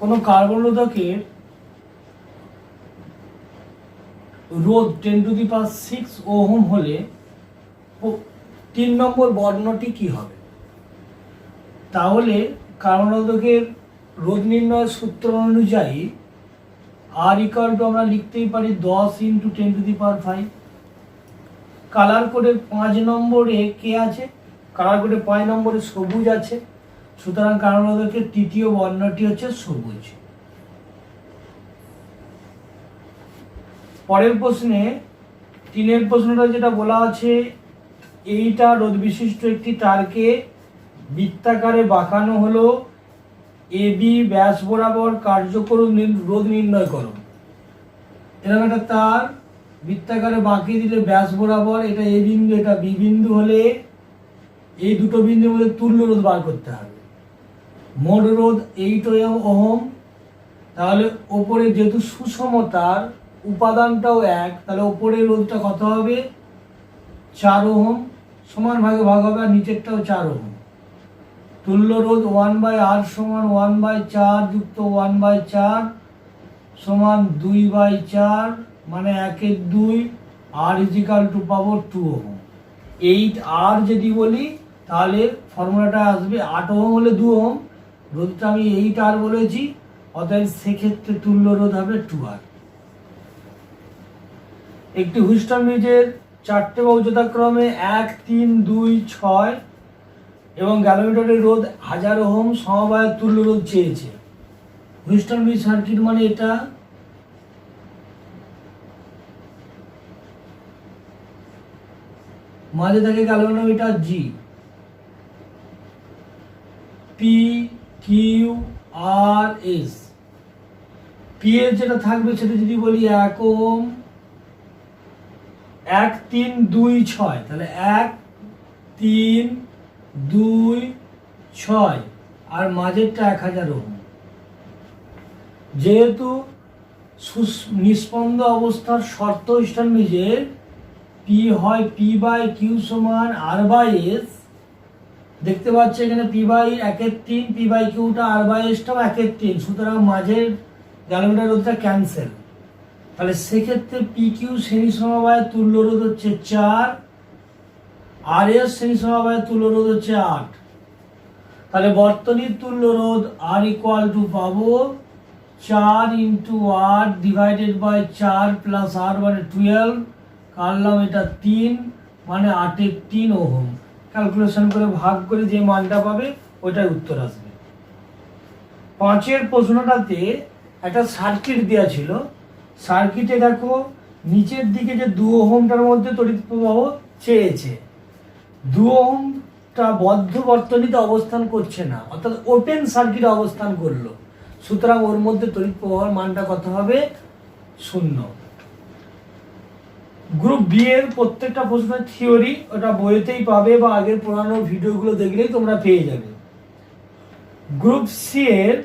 কোনো কার্বন রোধকের রোধ 10⁶ ওহম হলে 3 নম্বর বর্ণটি কি হবে? তাহলে কার্বন রোধকের রোধ নির্ণয়ের সূত্র অনুযায়ী আর ইকুয়াল টু আমরা লিখতেই পারি 10 × 10⁵। কালার কোডের 5 নম্বরে কে আছে? কালার কোডের 5 নম্বরে সবুজ আছে, সুতরাং কার্বন রোধকের তৃতীয় বর্ণটি হচ্ছে সবুজ। পরের প্রশ্নে 3 প্রশ্নটা যেটা বলা আছে, এইটা রোধ বিশিষ্ট একটি তারকে বৃত্তাকারে বাঁকানো হলো, এবি ব্যাস বরাবর কার্যকর রোধ নির্ণয় করো। এরকম একটা তার বৃত্তাকারে বাঁকিয়ে দিলে ব্যাস বরাবর, এটা এ বিন্দু এটা বি বিন্দু হলে এই দুটো বিন্দুর মধ্যে তুল্য রোধ বার করতে হবে। মোট রোধ 8 ওহম। তাহলে ওপরে যেহেতু সুষমতার উপাদানটাও এক, তাহলে ওপরের রোধটা কত হবে? 4 ওহম। সমান ভাগে ভাগ হবে, আর নিচেরটাও 4 ওহম। তুল্য রোধ 1/R সমান 1/4 যুক্ত 1/4 সমান 2/4, মানে 1/2। R ইজিক্যাল টু পাবো 2 ওহম। 8R যদি বলি তাহলে ফর্মুলাটা আসবে 8 ওহম হলে 2 ওহম, রোধটা আমি 8R বলেছি, অতএব সেক্ষেত্রে তুল্য রোধ হবে 2R। একটি হুইস্টন ব্রিজের 4টে বাহু যথাক্রমে 1, 3, 2, 6 এবং গ্যালোমিটারের রোধ 1000 ওহম সমবায়ের তুল্য রোধ চেয়েছে। হুইস্টন ব্রিজ সার্কিট মানে এটা। মাঝে থাকে গ্যালোমিটার জি, P Q R S. P এর যেটা থাকবে সেটা যদি বলি 1 ওহম, 1, 3, 2, 6, তাহলে 1, 3, 2, 6 আর মাঝেরটা 1000 ওহম। যেহেতু নিস্পন্দ অবস্থার শর্ত হুইস্টন ব্রিজের পি হয় P/Q সমান R/S, দেখতে পাচ্ছি এখানে P/1/3, P/Qটা R/Sটাও 1/3, সুতরাং মাঝের গ্যালোমিটার রোধটা ক্যান্সেল। তাহলে সেক্ষেত্রে PQ শ্রেণী সমবায়ের তুল্য রোধ হচ্ছে 4, RS শ্রেণী সমবায়ের তুল্য রোধ হচ্ছে 8। তাহলে বর্তনীর তুল্য রোধ R ইকুয়াল টু পাবো 4 × R divided by 4 plus R মানে 12, কাটলাম এটা 3, মানে 8/3 ওহম। ক্যালকুলেশন করে ভাগ করে যে মানটা পাবে ওইটাই উত্তর আসবে। 5 প্রশ্নটাতে একটা সার্কিট দেওয়া ছিল। সার্কিটে দেখো নিচের দিকে যে 2 ওহমটার মধ্যে তড়িৎ প্রবাহ চেয়েছে, 2 ওহমটা বদ্ধ বর্তনীতে অবস্থান করছে না, অর্থাৎ ওপেন সার্কিটে অবস্থান করলো, সুতরাং ওর মধ্যে তড়িৎ প্রবাহের মানটা কত হবে? 0। গ্রুপ বি এর প্রত্যেকটা প্রশ্নের থিওরি ওটা বইতেই পাবে বা আগের পুরানো ভিডিওগুলো দেখলেই তোমরা পেয়ে যাবে। গ্রুপ সি এর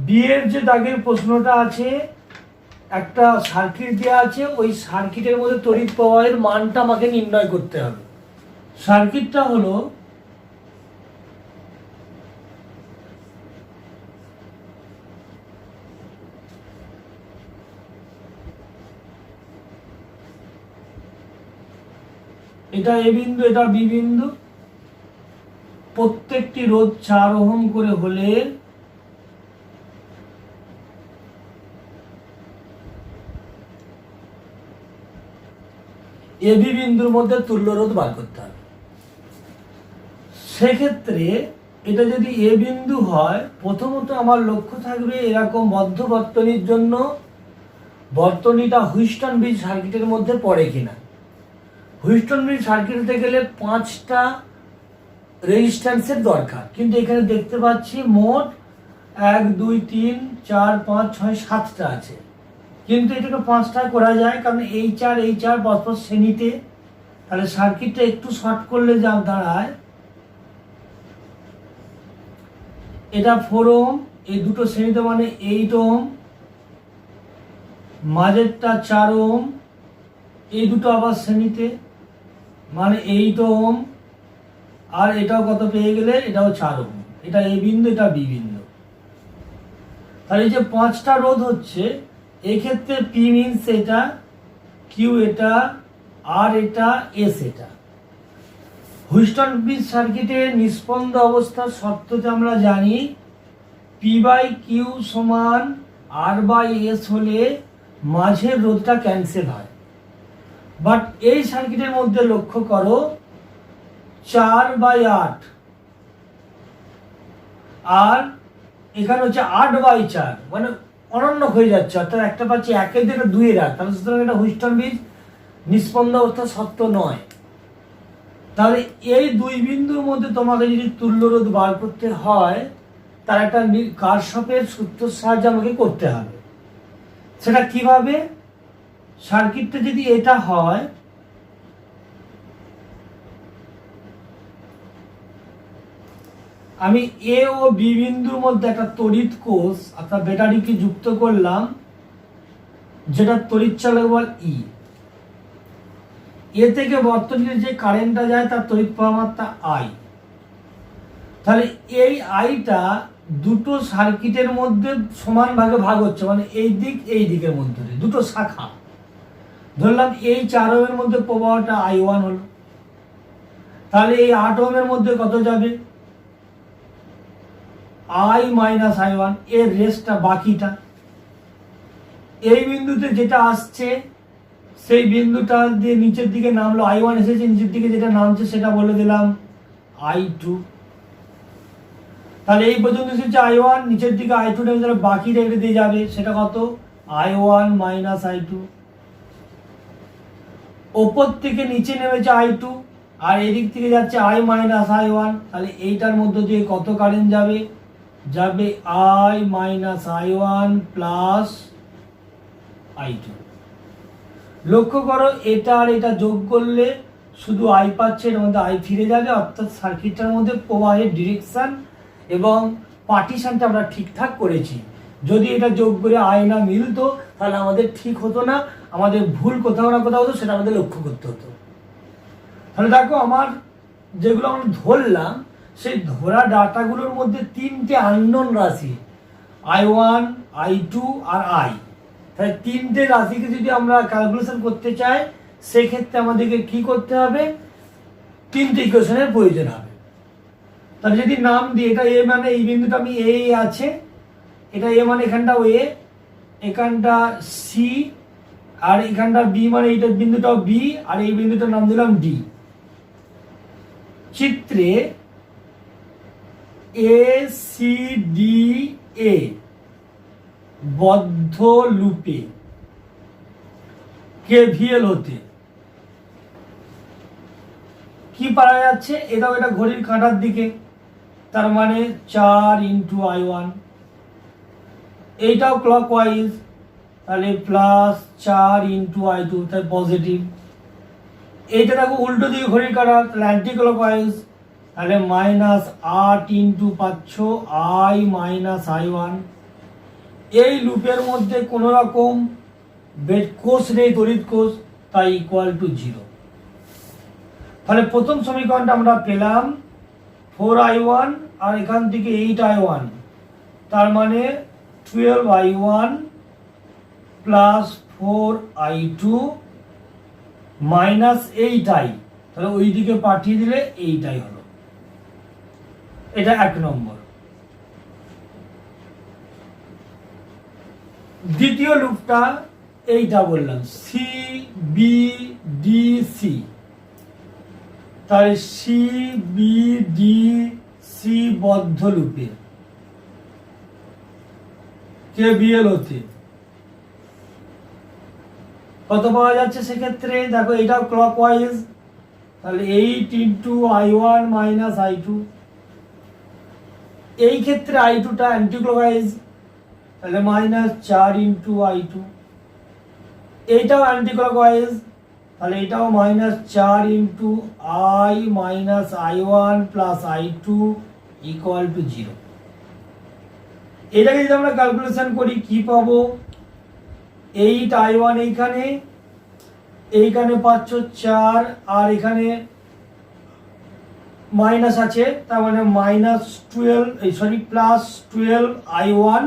বি এর যে দাগের প্রশ্নটা আছে, একটা সার্কিট দেওয়া আছে, ওই সার্কিটের মধ্যে তড়িৎ প্রবাহের মানটা আমাকে নির্ণয় করতে হবে। সার্কিটটা হলো এটা এ বিন্দু, এটা বি বিন্দু, প্রত্যেকটি রোধ 4 ওহম করে হলে এবি বিন্দুর মধ্যে তুল্য রোধ বার করতে হবে। সেক্ষেত্রে এটা যদি এ বিন্দু হয়, প্রথমত আমার লক্ষ্য থাকবে এরকম বদ্ধ বর্তনীর জন্য বর্তনীটা হুইস্টন ব্রিজ সার্কিটের মধ্যে পড়ে কিনা। হুইস্টন ব্রিজ সার্কিট হতে গেলে 5টা রেজিস্ট্যান্সের দরকার, কিন্তু এখানে দেখতে পাচ্ছি মোট 1, 2, 3, 4, 5, 6, 7টা আছে, কিন্তু এটাকে 5টা করা যায়, কারণ এই 4 পরস্পর শ্রেণীতে। তাহলে সার্কিটটা একটু শর্ট করলে যা দাঁড়ায়, এটা 4 ওহম, এই দুটো শ্রেণীতে মানে 8 ওহম, মাঝেরটা 4 ওহম, এই দুটো আবার শ্রেণীতে মানে 8 ওহম, আর এটাও কত পেয়ে গেলে, এটাও 4 ওহম। এটা এ বিন্দু, এটা বি বিন্দু। তাহলে এই যে 5টা রোধ হচ্ছে, এক্ষেত্রে পি মিনস এটা, কিউ এটা, আর এটা, এস এটা। হুইটস্টোন ব্রিজ সার্কিটের নিস্পন্দ অবস্থার শর্ততে আমরা জানি পি বাই কিউ সমান আর বাই এস হলে মাঝের রোধটা ক্যান্সেল হয়। বাট এই সার্কিটের মধ্যে লক্ষ্য করো 4/8 আর এখানে হচ্ছে 8/4, মানে অনন্য হয়ে যাচ্ছে, অর্থাৎ একটা পাচ্ছি 1-এর থেকে 2-এর আর, তাহলে সুতরাং এটা হুইটস্টোন ব্রিজ নিস্পন্দ অবস্থা সত্য নয়। তাহলে এই দুই বিন্দুর মধ্যে তোমাকে যদি তুল্য রোধ বার করতে হয়, তার একটা কারশফের সূত্রের সাহায্যে আমাকে করতে হবে। সেটা কিভাবে? সার্কিটটা যদি এটা হয়, আমি এ ও বি বিন্দুর মধ্যে একটা তড়িৎ কোষ অর্থাৎ ব্যাটারিকে যুক্ত করলাম, যেটা তড়িৎ চালক বল ই। এ থেকে বর্তনীতে যে কারেন্টটা যায় তার তড়িৎ প্রবাহ মাত্রা আই। তাহলে এই আইটা দুটো সার্কিটের মধ্যে সমান ভাগে ভাগ হচ্ছে, মানে এই দিক এই দিকের মধ্যে দুটো শাখা। ধরলাম এই 4 ওহমের মধ্যে প্রবাহটা I1 হলো, তাহলে এই 8 ওহমের মধ্যে কত যাবে? I মাইনাস I1, এর রেস্টটা বাকিটা। এই বিন্দুতে যেটা আসছে সেই বিন্দুটা দিয়ে নিচের দিকে নামলো, I1 এসেছে, নিচের দিকে যেটা নামছে সেটা বলে দিলাম I2। তাহলে এই পর্যন্ত এসেছে I1, নিচের দিকে I2 নেমে যাবে, বাকি রেখে দিয়ে যাবে, সেটা কত? I1 minus I2। ওপর থেকে নিচে নেমেছে I2 আর এদিক থেকে যাচ্ছে I মাইনাস I1, তাহলে এইটার মধ্য দিয়ে কত কারেন্ট যাবে? যাবে I minus I1 plus I2। লক্ষ্য করো এটা আর এটা যোগ করলে শুধু I পাচ্ছে, এর মধ্যে I ফিরে যাবে, অর্থাৎ সার্কিটটার মধ্যে প্রবাহের ডিরেকশন এবং পার্টিশনটা আমরা ঠিকঠাক করেছি। যদি এটা যোগ করে I না মিলতো তাহলে আমাদের ঠিক হতো না, আমাদের ভুল কোথাও না কোথাও হতো, সেটা আমাদের লক্ষ্য করতে হতো। তাহলে দেখো আমার যেগুলো আমরা ধরলাম সেই ধরা ডাটাগুলোর মধ্যে 3টে আননোন রাশি, I1, I2 আর I। তাহলে 3টে রাশিকে যদি আমরা ক্যালকুলেশন করতে চাই, সেক্ষেত্রে আমাদেরকে কি করতে হবে? 3টে ইকুয়েশনের প্রয়োজন হবে। তাহলে যদি নাম দিই, এটা এ মানে এই বিন্দুটা আমি এ আছে, এটা এ মানে এখানটাও এ, এখানটা সি, আর এখানটা বি মানে এইটার বিন্দুটাও বি, আর এই বিন্দুটার নাম দিলাম ডি। চিত্রে এ সি ডি এ বদ্ধ লুপে কেভিএল হতে কি পাওয়া যাচ্ছে? এটাও এটা ঘড়ির কাঁটার দিকে, তার মানে 4 ইন্টু I1। এইটাও ক্লকওয়াইজ, তাহলে প্লাস 4 ইন্টু I2, তাই পজিটিভ। এইটা দেখো উল্টো দিকে ঘড়ির কাঁটা, তাহলে অ্যান্টি ক্লকওয়াইজ, তাহলে মাইনাস 8 ইন্টু পাচ্ছ I মাইনাস I1। এই লুপের মধ্যে কোনো রকম কোষ নেই, তড়িৎ কোষ, তাই ইকুয়াল টু 0। তাহলে প্রথম সমীকরণটা আমরা পেলাম 4I1 আর এখান থেকে 8I1, তার মানে 12I1 plus 4I2 minus 8I, তাহলে ওই দিকে পাঠিয়ে দিলে এইটাই হলো। এটা 1 নম্বর। দ্বিতীয় লুপটা এইটা বললাম সি বি ডি সি, তাহলে সি বি ডি সি বদ্ধ লুপে কেভিএল হতে কত পাওয়া যাচ্ছে? সেক্ষেত্রে দেখো এটাও ক্লকওয়াইজ, তাহলে 8 ইন্টু I1 মাইনাস I2। এই ক্ষেত্রে I2টা অ্যান্টি ক্লকওয়াইজ, তাহলে মাইনাস 4 ইন্টু I2। এইটাও অ্যান্টি ক্লকওয়াইজ, তাহলে এটাও minus 4 into I minus I1 plus I2 equal to 0। এটাকে যদি আমরা ক্যালকুলেশন করি কি পাবো? 8I1 এইখানে পাচ্ছ 4, আর এখানে মাইনাস আছে, তার মানে মাইনাস 12 প্লাস 12I1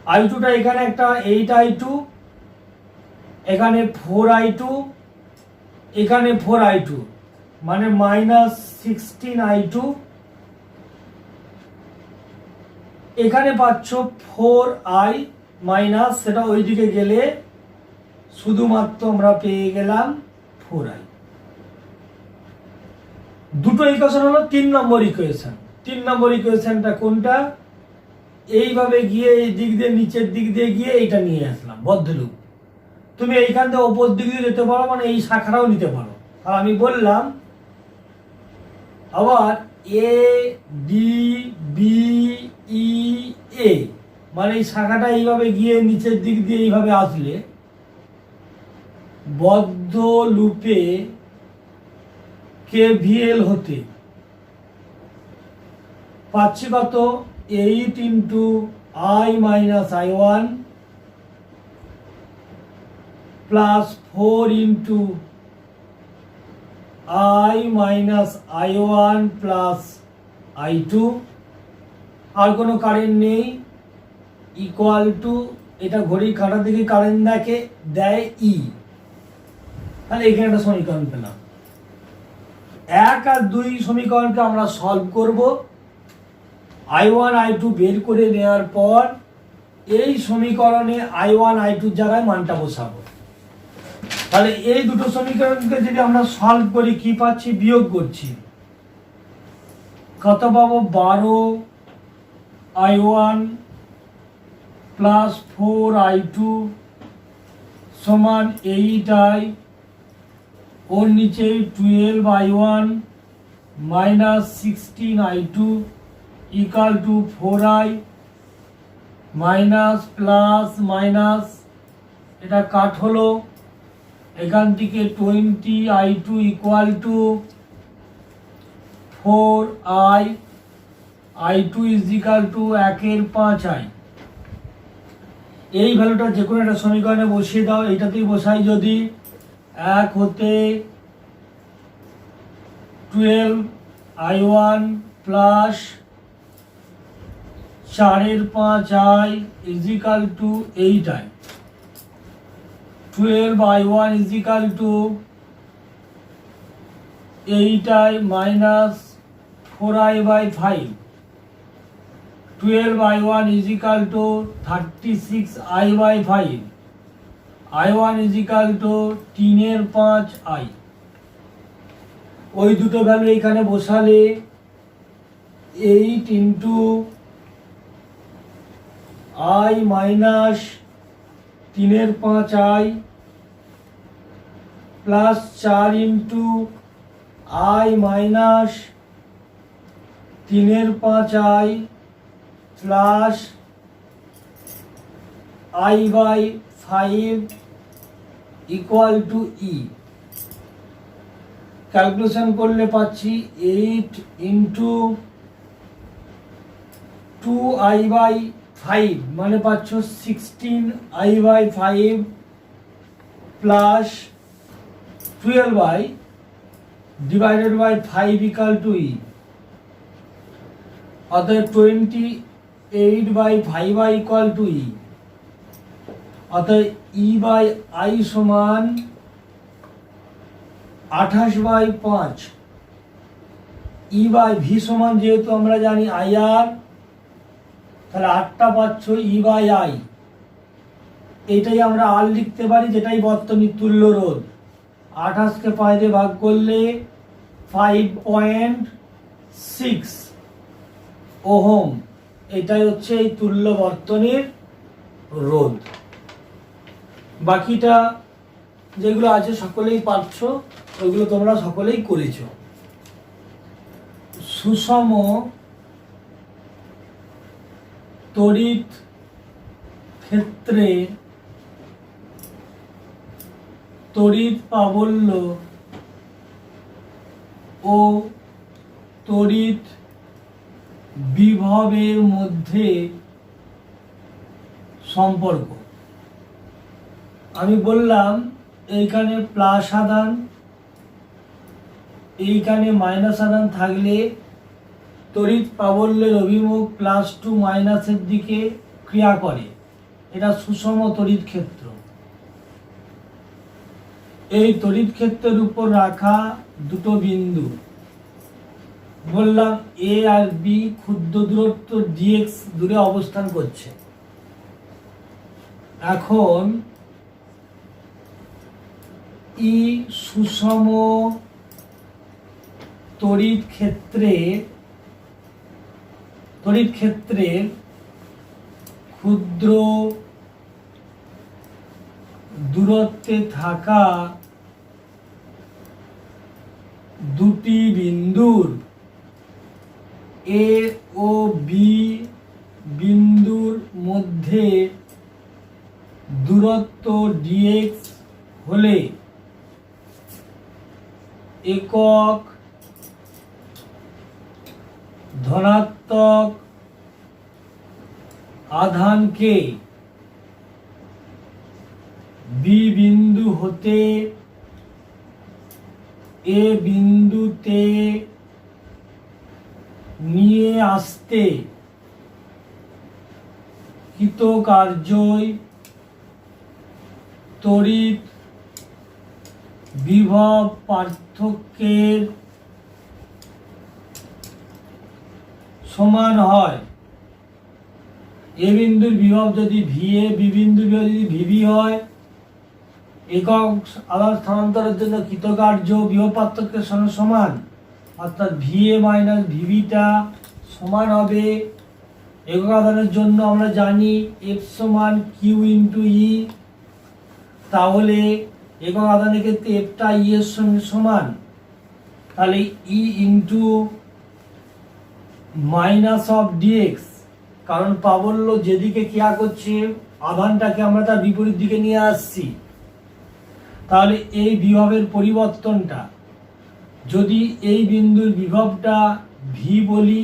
I2টা এখানে একটা 8I2, এখানে 4I2, এখানে 4I2, মানে -16I2। এখানে পাচ্ছ 4I মাইনাস, সেটা ওইদিকে গেলে শুধুমাত্র আমরা পেয়ে গেলাম 4I। দুটো ইকুয়েশন হলো 3 নম্বর ইকুয়েশন। 3 নম্বর ইকুয়েশনটা কোনটা? এইভাবে গিয়ে এই দিক দিয়ে নিচের দিক দিয়ে গিয়ে এইটা নিয়ে আসলাম বদ্ধলুপ। তুমি এইখান থেকে ওপর দিক দিয়ে যেতে পারো, মানে এই শাখাটাও নিতে পারো। আর আমি বললাম আবার এ ডি বি ই এ, মানে এই শাখাটা এইভাবে গিয়ে নিচের দিক দিয়ে এইভাবে আসলে বদ্ধ লুপে KVL হতে পাচ্ছি কত? 8 × I - I1 plus 4 × I - I1 plus I2, আর কোনো কারেন্ট নেই, ইকুয়াল টু, এটা ঘড়ির কাঁটার দিকে কারেন্ট দেয় E। তাহলে এখানে একটা সমীকরণ পেলাম। 1 আর 2 সমীকরণকে আমরা সলভ করব। I1 I2 বের করে নেওয়ার পর এই সমীকরণে I1 I2 জায়গায় মানটা বসাবো। তাহলে এই দুটো সমীকরণকে যদি আমরা সলভ করি, কি পাচ্ছি? বিয়োগ করছি, কত পাবো? 12I1 প্লাস 4I2 সমান 8I, ওর নিচে 12I1 minus 16I2 equal to 4I, minus plus minus, এটা কাট হলো, এখান থেকে 20I2 equal to 4I, I2 is equal two 1/5I। এই ভ্যালুটা যে কোনো একটা সমীকরণে বসিয়ে দাও। এইটাতেই বসাই যদি, 1 হতে 12I1 plus 4/5I is equal to 8I, 12I1 is equal to 8I minus 4I/5, 12I1 is equal to 36I/5, I1 is equal to 3/5I। ওই দুটো ভ্যালু এখানে বসালে 8 × I minus 3/5I plus 4 × I minus 3/5I plus I/5 equal to E। Calculation করলে পাচ্ছি 8 × 2I/5, মানে পাচ্ছ 16I/5 plus 12I divided by 5 equal to E। অতএব 28/5I equal to E। অতএব E/I সমান 28/5। E/V সমান, যেহেতু আমরা জানি IR, তাহলে 8টা পাচ্ছ E/I। এটাই আমরা R লিখতে পারি, যেটাই বর্তনীর তুল্য রোধ। 28কে 5 দিয়ে ভাগ করলে 5.6 ওহম। এটাই হচ্ছে এই তুল্য বর্তনীর রোধ। বাকিটা যেগুলো আছে সকলেই পাচ্ছ, ওইগুলো তোমরা সকলেই করেছ। সুষম তড়িৎ ক্ষেত্রে তড়িৎ প্রাবল্য ও তড়িৎ বিভবের মধ্যে সম্পর্ক। আমি বললাম এইখানে প্লাস আধান, এইখানে মাইনাস আধান থাকলে তড়িৎ প্রাবল্যের অভিমুখ +2 - দিকে ক্রিয়া করে। এটা সুষম তড়িৎ ক্ষেত্র। এই তড়িৎ ক্ষেত্রের উপর রাখা দুটো বিন্দু, বললাম এ আর বি ক্ষুদ্র দূরত্ব dx দূরে অবস্থান করছে। এখন ই সুষম তড়িৎ ক্ষেত্রে ক্ষুদ্র দূরত্বে থাকা দুটি বিন্দুর এ ও বি বিন্দুর মধ্যে দূরত্ব dx হলে একক ধনাত্মক আধানকে বি বিন্দু হতে এ বিন্দুতে নিয়ে আসতে কৃতকার্যই তড়িৎ বিভব পার্থক্যের সমান হয়। এ বিন্দুর বিভব যদি VA, বি বিন্দুর বিভব যদি VB হয়, একক আধান স্থানান্তরের জন্য কৃতকার্য বিভব পার্থক্যের সঙ্গে সমান, অর্থাৎ VA মাইনাস VBটা সমান হবে। একক আধানের জন্য আমরা জানি F সমান Q ইন্টু E, তাহলে একক আধানের ক্ষেত্রে Fটা E এর সঙ্গে সমান, তাহলে E into minus of dx, কারণ প্রাবল্য যেদিকে ক্রিয়া করছে আধানটাকে আমরা তার বিপরীত দিকে নিয়ে আসছি। তাহলে এই বিভবের পরিবর্তনটা, যদি এই বিন্দুর বিভবটা V বলি,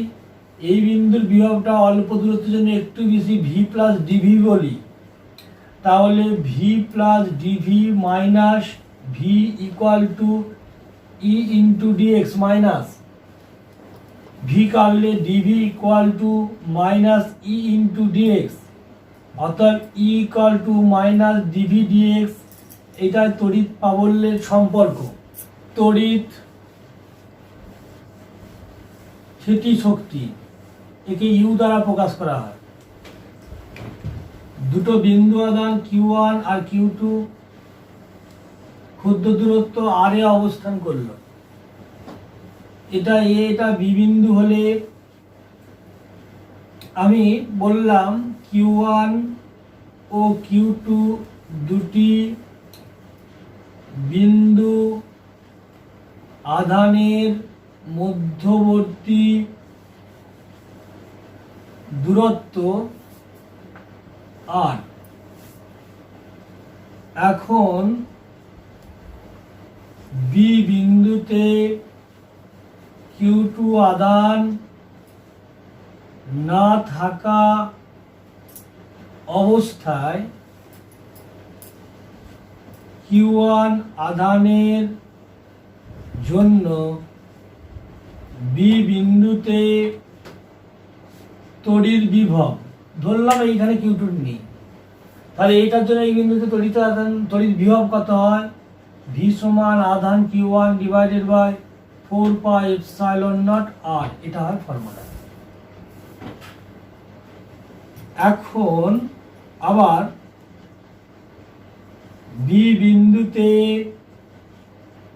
এই বিন্দুর বিভবটা অল্প দূরত্বের জন্য একটু বেশি V প্লাস ডিভি বলি, তাহলে V plus dV minus V equal to E into dx minus V কাটলে dV equal to minus E into dx, অর্থাৎ E equal to minus dV dx। এটাই তড়িৎ প্রাবল্যের সম্পর্ক। তড়িৎ স্থিতিশক্তি একে ইউ দ্বারা প্রকাশ করা হয়। দুটো বিন্দু আধান Q1 আর Q2 ক্ষুদ্র দূরত্ব R এ অবস্থান করলো। এটা এ, এটা বি বিন্দু হলে আমি বললাম Q1 ও Q2 দুটি বিন্দু আধানের মধ্যবর্তী দূরত্ব R। এখন বি বিন্দুতে Q2 আধান না থাকা অবস্থায় Q1 আধানের জন্য বি বিন্দুতে তড়িৎ বিভব, ধরলাম এইখানে Q2 নেই, তাহলে এইটার জন্য এই বিন্দুতে তড়িৎ বিভব কত হয়? V সমান আধান Q1 divided by 4 pi epsilon naught R, এটা হয় ফর্মুলা। এখন আবার বি বিন্দুতে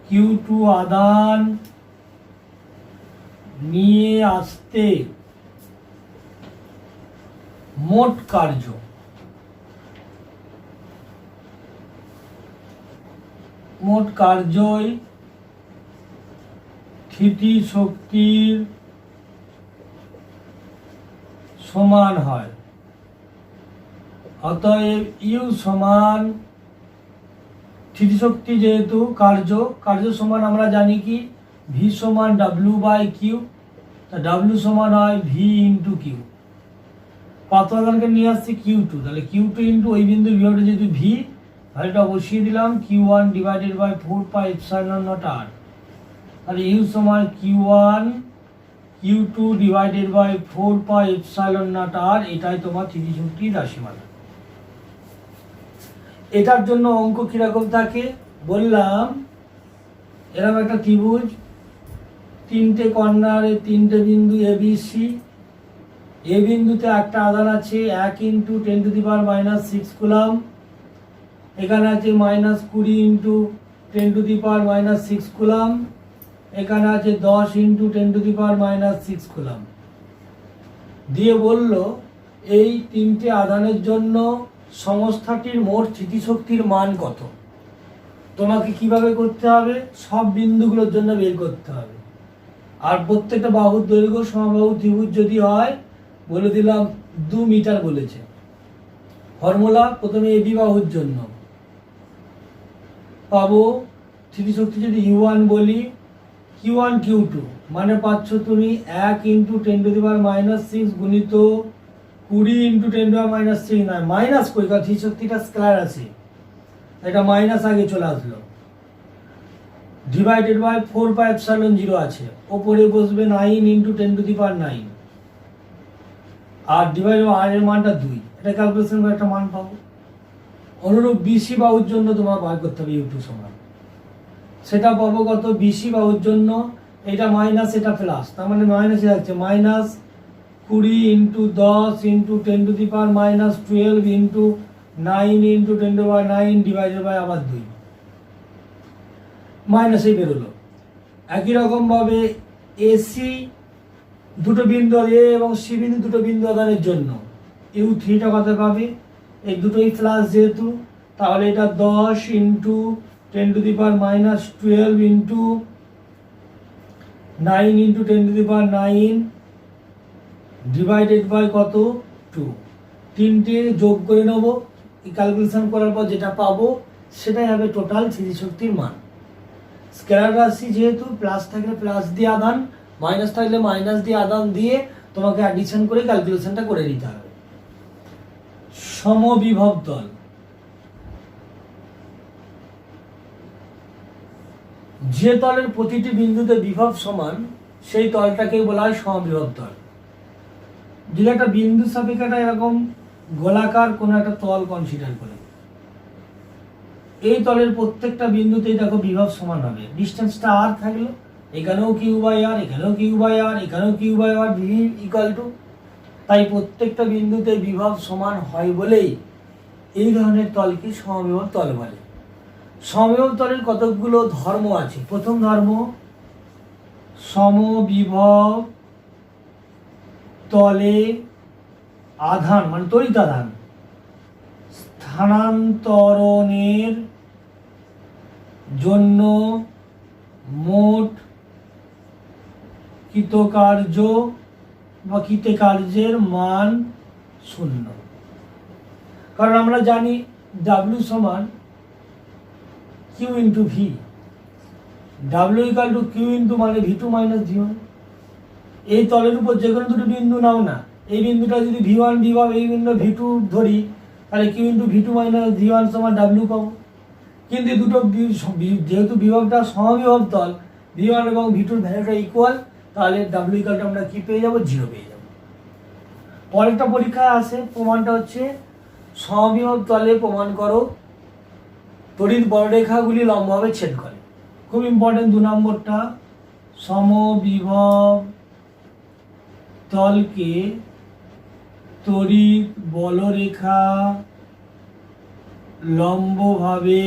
Q2 আধান নিয়ে আসতে মোট কার্যই স্থিতিশক্তির সমান হয়। অতএব ইউ সমান স্থিতিশক্তি, যেহেতু কার্য সমান আমরা জানি কি V সমান W বাই কিউ, তা W সমান হয় V ইন্টু কিউ। পাতলাদানকে নিয়ে আসছি Q2, তাহলে Q2 ইন্টু ওই বিন্দুর বিভবটা যেহেতু V, তাহলে এটা বসিয়ে দিলাম Q1 divided by 4 pi epsilon naught R, তাহলে ইউ সমান Q1 Q2 divided by 4 pi epsilon naught R, এটাই তোমার স্থিতিশক্তির রাশিমালা। এটার জন্য অঙ্ক কিরকম থাকে বললাম, এরকম একটা ত্রিভুজ, তিনটে কর্নারে তিনটে বিন্দু এ বি সি। এ বিন্দুতে একটা আধান আছে 1 × 10⁻⁻6 কুলাম, এখানে আছে -20 × 10⁻⁻6 কুলাম, এখানে আছে 10 × 10⁻⁻6 কুলাম। দিয়ে বলল এই তিনটে আধানের জন্য সংস্থাটির মোট স্থিতিশক্তির মান কত। তোমাকে কিভাবে করতে হবে, সব বিন্দুগুলোর জন্য বের করতে হবে। আর প্রত্যেকটা বাহুর দৈর্ঘ্য সমবাহু ত্রিভুজ যদি হয়, বলে দিলাম 2 মিটার বলেছে। ফর্মুলা, প্রথমে এবি বাহুর জন্য পাবো স্থিতিশক্তি যদি U1 বলি, Q1 Q2 মানে পাচ্ছ তুমি 1 × 10⁻⁻6 গুণিত 20 × 10⁻⁻6 নয়, মাইনাস করি কারণ স্থিতিশক্তিটা স্কেলার আছে, এটা মাইনাস আগে চলে আসলো, ডিভাইডেড বাই 4πε0 আছে, ওপরে বসবে 9 × 10⁹, আর ডিভাইড বাই আর এর মানটা 2, এটা ক্যালকুলেশন করে একটা মান পাবো। অনুরূপ বিসি বাহুর জন্য তোমার বার করতে হবে U2 সমান, সেটা পাবো কত, বিসি বাহুর জন্য এটা মাইনাস এটা প্লাস, তার মানে মাইনাসে যাচ্ছে, -20 × 10 × 10⁻⁻12 × 9 × 10⁹ ডিভাইডেড বাই আবার 2, মাইনাসেই বেরোলো। একই রকম ভাবে এসি দুটো বিন্দু এ এবং সি বিন্দু দুটো বিন্দু আধানের জন্য U3টা কত পাবে, এই দুটোই প্লাস যেহেতু, তাহলে এটা 10 × 10⁻⁻12 × 9 × 10⁹ ডিভাইডেড বাই কত 2, তিনটে যোগ করে নেবো, ক্যালকুলেশন করার পর যেটা পাবো সেটাই হবে টোটাল স্থিতিশক্তির মান। স্কেলার রাশি যেহেতু, প্লাস থাকলে প্লাস দিয়ে আধান, মাইনাস থাকলে মাইনাস দিয়ে আধান দিয়ে তোমাকে অ্যাডিশন করে ক্যালকুলেশনটা করে নিতে হবে। সমবিভব তল, যে তলের প্রতিটি বিন্দুতে বিভব সমান সেই তলটাকেই বলা হয় সমবিভব তল। যদি একটা বিন্দু সাপেক্ষে এরকম গোলাকার কোন একটা তল কনসিডার করে, এই তলের প্রত্যেকটা বিন্দুতেই দেখো বিভব সমান হবে, ডিস্টেন্সটা আর থাকলো, এখানেও Q/R, এখানেও Q/R, এখানেও Q/R, V = তাই প্রত্যেকটা বিন্দুতে বিভব সমান হয় বলেই এই ধরনের তলকে সমবিভব তল বলে। সমবিভব তলের কতগুলো ধর্ম আছে। প্রথম ধর্ম, সমবিভব তলে আধান মানে তড়িৎ আধান স্থানান্তরণের জন্য মোট কৃতকার্য বা কৃতকার্যের মান 0, কারণ আমরা জানি W সমান Q × V, W = Q × মানে V2 - V1। এই তলের উপর যে কোনো দুটো বিন্দু নাও না, এই বিন্দুটা যদি V1 বিভব, এই বিন্দু V2 ধরি, তাহলে Q × V2 - V1 সমান W পাবো। কিন্তু দুটো যেহেতু বিভবটা সমবিভব তল, V1 এবং V2 ভ্যালুটা ইকুয়াল, তাহলে W = আমরা কি পেয়ে যাব, 0 পেয়ে যাব। পরেরটা পরীক্ষায় আসে, প্রমাণটা হচ্ছে সমবিভব তলে প্রমাণ করো তড়িৎ বলরেখাগুলি লম্বভাবে ছেদ করে। খুব ইম্পর্টেন্ট 2 নম্বরটা, সমবিভব তলকে তড়িৎ বলরেখা লম্বভাবে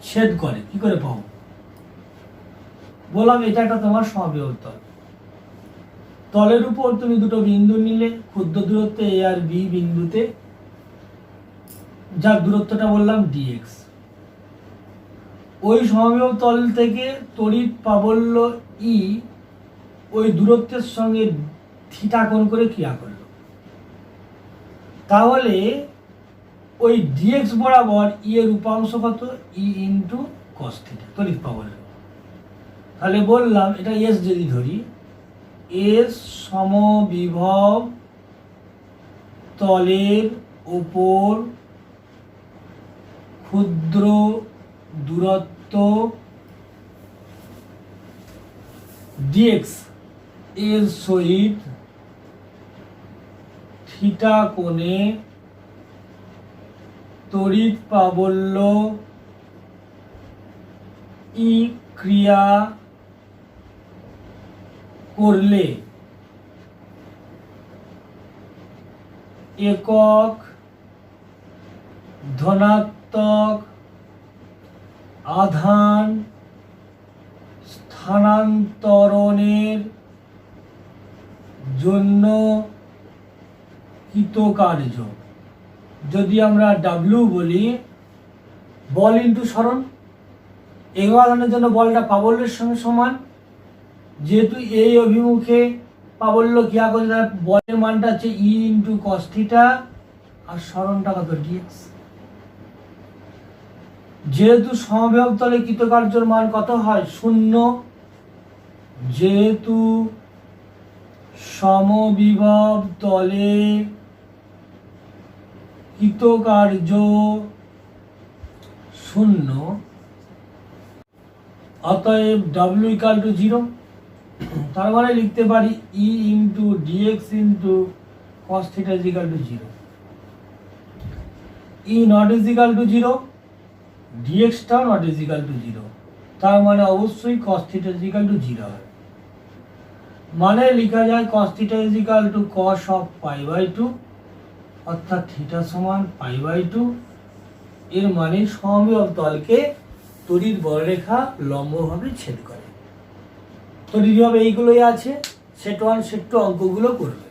ছেদ করে। কি করে পাবো, বললাম এটা একটা তোমার সমবিভব তল। তলের উপর তুমি দুটো বিন্দু নিলে, ক্ষুদ্র দূরত্ব A আর B বিন্দুতে, যার দূরত্বটা বললাম dx। ওই সমবিভব তল থেকে তড়িৎ প্রাবল্য E ওই দূরত্বের সঙ্গে থিটা কোণ করে ক্রিয়া করলো, তাহলে ওই dx বরাবর E এর উপাংশ কত, E × cos θ তড়িৎ প্রাবল্য। তাহলে বললাম এটা S যদি ধরি, S সমবিভব তলের উপর ক্ষুদ্র দূরত্ব dx এর সহিত থিটা কোণে তড়িৎ প্রাবল্য ই ক্রিয়া করলে একক ধনাত্মক আধান স্থানান্তরণের জন্য কৃতকার্য। যদি আমরা ডাব্লিউ বলি, বল ইন্টু সরণ, একক আধানের জন্য বলটা প্রাবল্যের সঙ্গে সমান। যেহেতু এই অভিমুখে প্রাবল্য ক্রিয়া করছে, তার বলের মানটা হচ্ছে ই ইন্টু কস থিটা, আর সরণটা কত ডিএক্স। যেহেতু সমবিভব তলে কৃতকার্যের মান কত হয়? 0। যেহেতু সমবিভব তলে কৃতকার্য 0, অতএব W ইকাল টু 0। তার মানে লিখতে পারি e into dx into cos theta is equal to 0। E not is equal to 0, ডিএক্সটাও নট ইজ ইকাল টু 0, তার মানে অবশ্যই cos theta is equal to 0 হয়। মানে লেখা যায় cos theta is equal to cos of pi by 2, অর্থাৎ theta সমান পাই বাই 2। এর মানে সমবিভব তলকে তড়িৎ বলরেখা লম্বভাবে ছেদ করে। তড়িৎ ভাবে এইগুলোই আছে, সেট 1 সেট 2 অঙ্কগুলো করবে।